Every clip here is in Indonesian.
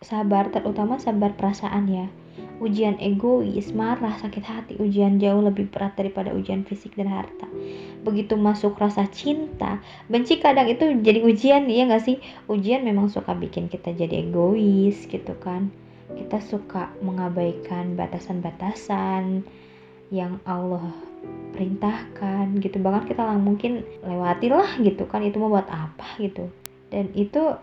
sabar, terutama sabar perasaan ya. Ujian egois, marah, sakit hati, ujian jauh lebih berat daripada ujian fisik dan harta. Begitu masuk rasa cinta, benci kadang itu jadi ujian, ya gak sih? Ujian memang suka bikin kita jadi egois gitu kan. Kita suka mengabaikan batasan-batasan yang Allah perintahkan gitu. Bahkan kita mungkin lewatilah gitu kan, itu mau buat apa gitu. Dan itu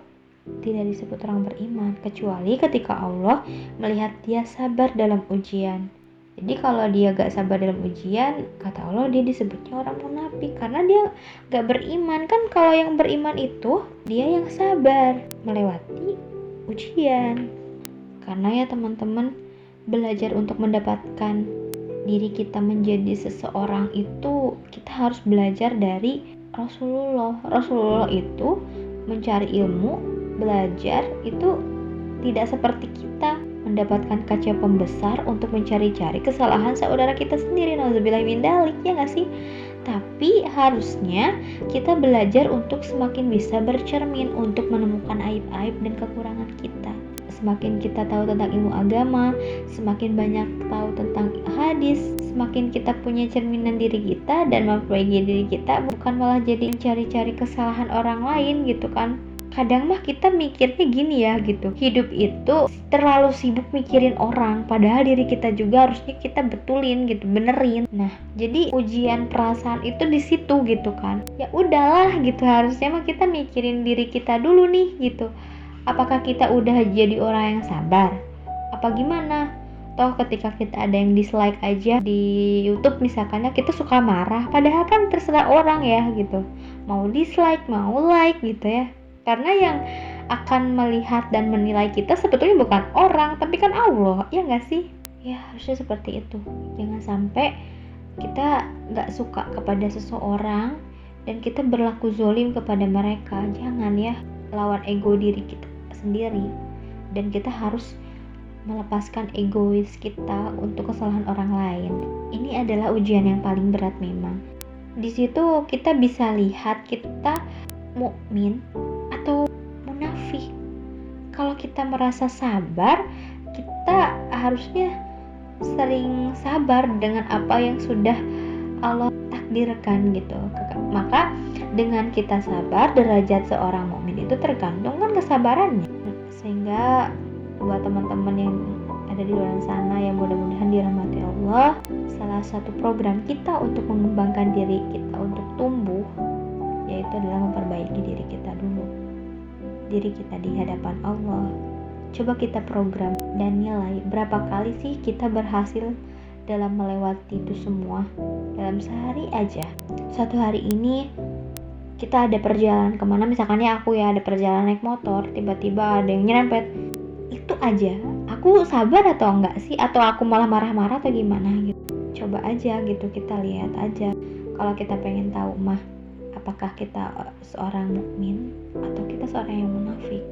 tidak disebut orang beriman, kecuali ketika Allah melihat dia sabar dalam ujian. Jadi kalau dia gak sabar dalam ujian, kata Allah dia disebutnya orang munafik, karena dia gak beriman. Kan kalau yang beriman itu dia yang sabar melewati ujian. Karena ya teman-teman, belajar untuk mendapatkan diri kita menjadi seseorang itu, kita harus belajar dari Rasulullah. Rasulullah itu mencari ilmu, belajar itu tidak seperti kita mendapatkan kaca pembesar untuk mencari-cari kesalahan saudara kita sendiri. Nauzubillah min dzalik, ya gak sih? Tapi harusnya kita belajar untuk semakin bisa bercermin untuk menemukan aib-aib dan kekurangan kita. Semakin kita tahu tentang ilmu agama, semakin banyak tahu tentang hadis, semakin kita punya cerminan diri kita dan memperbaiki diri kita, bukan malah jadi mencari-cari kesalahan orang lain gitu kan. Kadang mah kita mikirnya gini ya gitu, hidup itu terlalu sibuk mikirin orang, padahal diri kita juga harusnya kita betulin gitu, benerin. Nah, jadi ujian perasaan itu di situ gitu kan. Ya udahlah gitu, harusnya mah kita mikirin diri kita dulu nih gitu. Apakah kita udah jadi orang yang sabar? Apa gimana? Toh ketika kita ada yang dislike aja di YouTube misalkannya, kita suka marah, padahal kan terserah orang ya gitu. Mau dislike, mau like gitu ya. Karena yang akan melihat dan menilai kita sebetulnya bukan orang, tapi kan Allah, ya gak sih? Ya harusnya seperti itu. Jangan sampai kita gak suka kepada seseorang dan kita berlaku zolim kepada mereka. Jangan ya, lawan ego diri kita sendiri. Dan kita harus melepaskan egois kita untuk kesalahan orang lain. Ini adalah ujian yang paling berat memang. Di situ kita bisa lihat kita mukmin atau munafik. Kalau kita merasa sabar, kita harusnya sering sabar dengan apa yang sudah Allah takdirkan gitu. Maka dengan kita sabar, derajat seorang mukmin itu tergantung kan kesabarannya. Sehingga buat teman-teman yang ada di luar sana yang mudah-mudahan dirahmati Allah, salah satu program kita untuk mengembangkan diri kita untuk tumbuh yaitu adalah memperbaiki diri kita dulu, diri kita di hadapan Allah. Coba kita program dan nilai berapa kali sih kita berhasil dalam melewati itu semua. Dalam sehari aja, satu hari ini kita ada perjalanan kemana, misalkan ya aku ya ada perjalanan naik motor, tiba-tiba ada yang nyerempet, itu aja aku sabar atau enggak sih, atau aku malah marah-marah atau gimana gitu. Coba aja gitu, kita lihat aja. Kalau kita pengen tahu mah apakah kita seorang mukmin atau kita seorang yang munafik,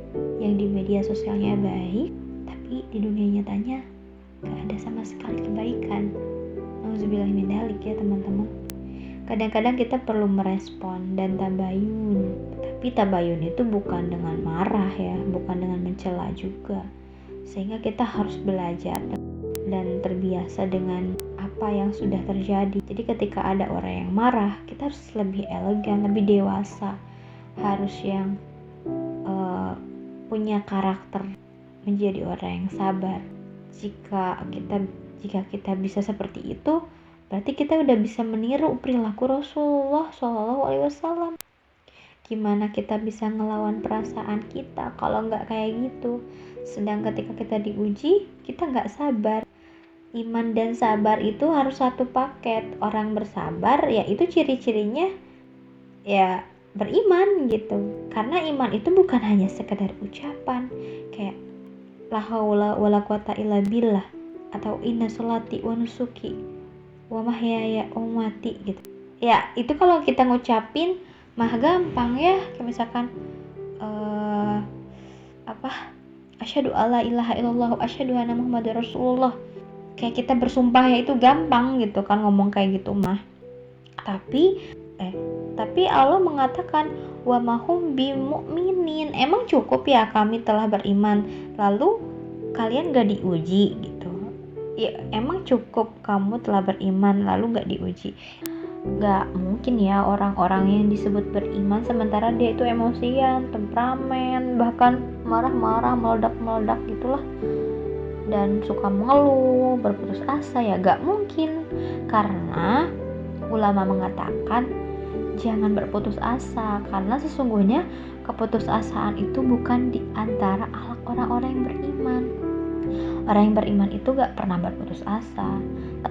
yang di media sosialnya baik tapi di dunia nyatanya gak ada sama sekali kebaikan. Nauzubillah min dzalik ya teman-teman. Kadang-kadang kita perlu merespon dan tabayun, tapi tabayun itu bukan dengan marah ya, bukan dengan mencela juga. Sehingga kita harus belajar dan terbiasa dengan apa yang sudah terjadi. Jadi ketika ada orang yang marah, kita harus lebih elegan, lebih dewasa, harus yang punya karakter menjadi orang yang sabar. Jika kita bisa seperti itu, berarti kita udah bisa meniru perilaku Rasulullah SAW. Gimana kita bisa ngelawan perasaan kita kalau nggak kayak gitu? Sedang ketika kita diuji, kita nggak sabar. Iman dan sabar itu harus satu paket. Orang bersabar ya itu ciri-cirinya ya beriman gitu. Karena iman itu bukan hanya sekedar ucapan kayak la haula wala quwata illa billah atau inna sholati wa nusuki wa mahyaya wa mamati gitu. Ya itu kalau kita ngucapin mah gampang ya, kayak misalkan asyhadu alla ilaha illallah wa asyhadu anna muhammadar rasulullah. Kayak kita bersumpah ya itu gampang gitu kan ngomong kayak gitu mah. Tapi Tapi Allah mengatakan wa mahum bimu'minin. Emang cukup ya kami telah beriman lalu kalian gak diuji gitu? Ya emang cukup kamu telah beriman lalu gak diuji? Gak mungkin ya orang-orang yang disebut beriman sementara dia itu emosian, temperamen, bahkan marah-marah, meledak-meledak gitulah, dan suka mengeluh, berputus asa. Ya gak mungkin, karena ulama mengatakan jangan berputus asa, karena sesungguhnya keputusasaan itu bukan di antara akhlak orang-orang yang beriman. Orang yang beriman itu gak pernah berputus asa.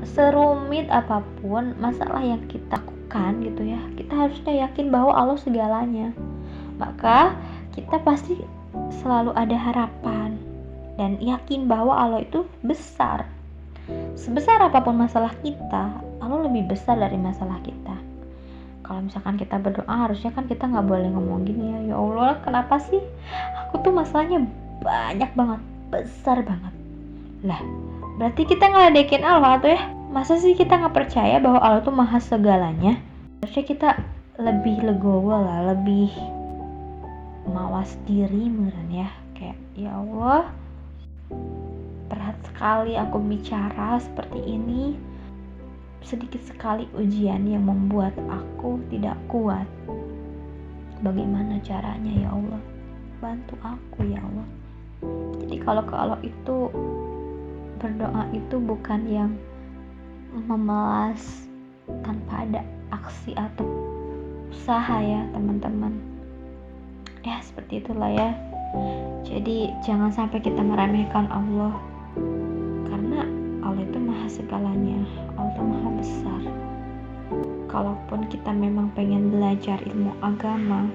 Serumit apapun masalah yang kita lakukan gitu ya, kita harusnya yakin bahwa Allah segalanya. Maka kita pasti selalu ada harapan dan yakin bahwa Allah itu besar. Sebesar apapun masalah kita, Allah lebih besar dari masalah kita. Kalau misalkan kita berdoa, harusnya kan kita gak boleh ngomong gini ya Allah kenapa sih aku tuh masalahnya banyak banget, besar banget. Lah, berarti kita ngeledekin Allah tuh ya. Masa sih kita gak percaya bahwa Allah tuh maha segalanya? Harusnya kita lebih legowo lah, lebih mawas diri meren ya. Kayak ya Allah, berat sekali aku bicara seperti ini. Sedikit sekali ujian yang membuat aku tidak kuat. Bagaimana caranya ya Allah? Bantu aku ya Allah. Jadi kalau ke Allah itu, berdoa itu bukan yang memelas tanpa ada aksi atau usaha ya teman-teman. Ya seperti itulah ya. Jadi jangan sampai kita meremehkan Allah, karena Allah itu maha segalanya, Allah itu maha besar. Kalaupun kita memang pengen belajar ilmu agama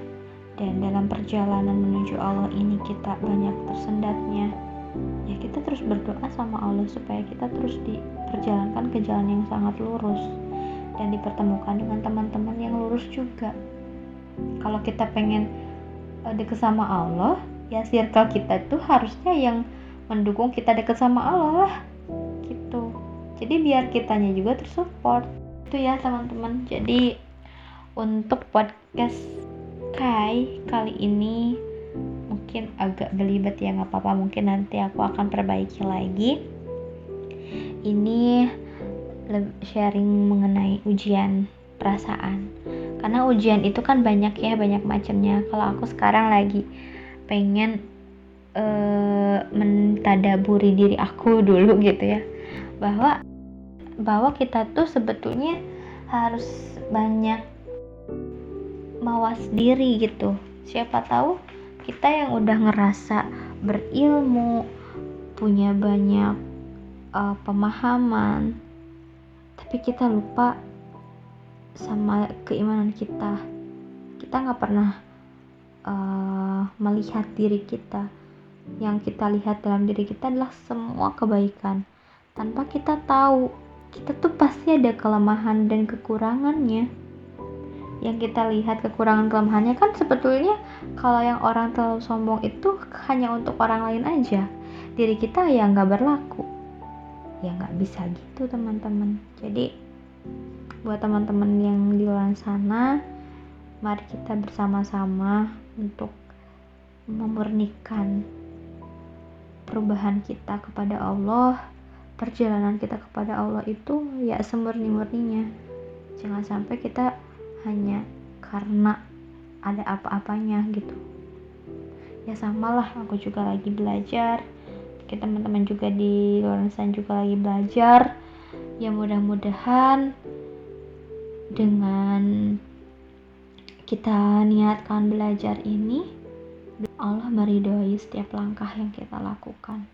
dan dalam perjalanan menuju Allah ini kita banyak tersendatnya, ya kita terus berdoa sama Allah supaya kita terus diperjalankan ke jalan yang sangat lurus dan dipertemukan dengan teman-teman yang lurus juga. Kalau kita pengen deket sama Allah, ya circle kita tuh harusnya yang mendukung kita deket sama Allah lah gitu. Jadi biar kitanya juga tersupport itu ya teman-teman. Jadi untuk podcast kali ini mungkin agak belibet ya, nggak apa-apa, mungkin nanti aku akan perbaiki lagi. Ini sharing mengenai ujian perasaan, karena ujian itu kan banyak ya, banyak macamnya. Kalau aku sekarang lagi pengen mentadaburi diri aku dulu gitu ya, bahwa kita tuh sebetulnya harus banyak mawas diri gitu. Siapa tahu kita yang udah ngerasa berilmu, punya banyak pemahaman, tapi kita lupa sama keimanan kita. Kita nggak pernah melihat diri kita. Yang kita lihat dalam diri kita adalah semua kebaikan, tanpa kita tahu kita tuh pasti ada kelemahan dan kekurangannya. Yang kita lihat kekurangan kelemahannya kan sebetulnya kalau yang orang terlalu sombong itu hanya untuk orang lain aja, diri kita ya nggak berlaku. Ya nggak bisa gitu teman-teman. Jadi buat teman-teman yang di luar sana, mari kita bersama-sama untuk memurnikan perubahan kita kepada Allah. Perjalanan kita kepada Allah itu ya semurni-murninya. Jangan sampai kita hanya karena ada apa-apanya gitu. Ya samalah, aku juga lagi belajar, kita teman-teman juga di luar sana juga lagi belajar. Ya mudah-mudahan dengan kita niatkan belajar ini, Allah meridhoi setiap langkah yang kita lakukan.